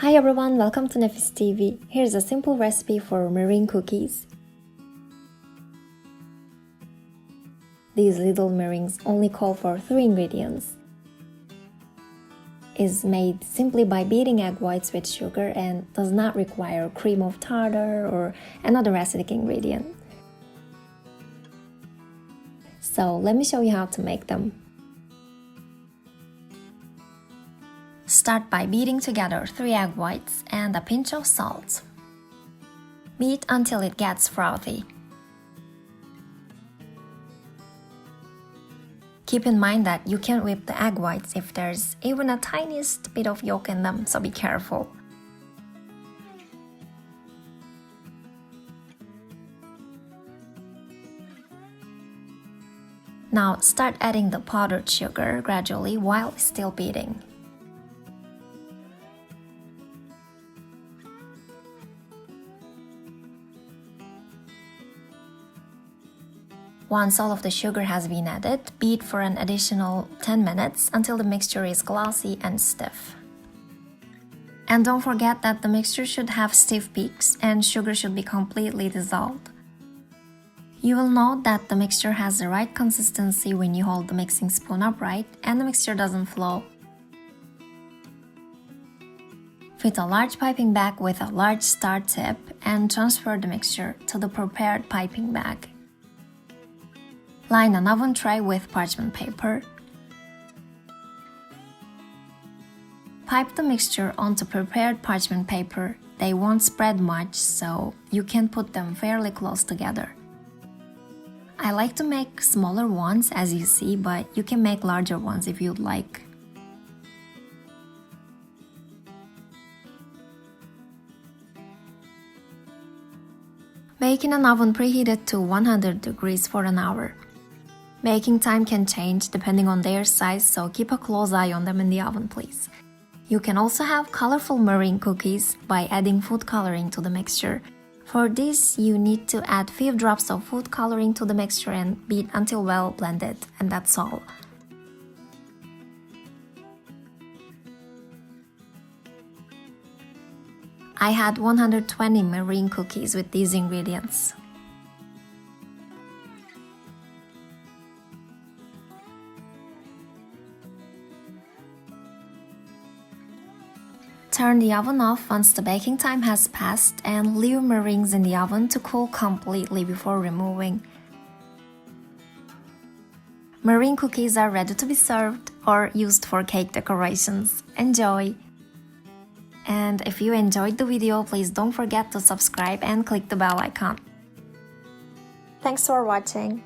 Hi everyone, welcome to Nefis TV. Here's a simple recipe for meringue cookies. These little meringues only call for 3 ingredients. Is made simply by beating egg whites with sugar and does not require cream of tartar or another acidic ingredient. So let me show you how to make them. Start by beating together 3 egg whites and a pinch of salt. Beat until it gets frothy. Keep in mind that you can't whip the egg whites if there's even a tiniest bit of yolk in them, so be careful. Now start adding the powdered sugar gradually while still beating. Once all of the sugar has been added, beat for an additional 10 minutes until the mixture is glossy and stiff. And don't forget that the mixture should have stiff peaks and sugar should be completely dissolved. You will note that the mixture has the right consistency when you hold the mixing spoon upright and the mixture doesn't flow. Fit a large piping bag with a large star tip and transfer the mixture to the prepared piping bag. Line an oven tray with parchment paper. Pipe the mixture onto prepared parchment paper. They won't spread much, so you can put them fairly close together. I like to make smaller ones as you see, but you can make larger ones if you'd like. Bake in an oven preheated to 100 degrees for an hour. Baking time can change depending on their size, so keep a close eye on them in the oven, please. You can also have colorful meringue cookies by adding food coloring to the mixture. For this, you need to add 5 drops of food coloring to the mixture and beat until well blended, and that's all. I had 120 meringue cookies with these ingredients. Turn the oven off once the baking time has passed and leave meringues in the oven to cool completely before removing. Meringue cookies are ready to be served or used for cake decorations. Enjoy! And if you enjoyed the video, please don't forget to subscribe and click the bell icon. Thanks for watching!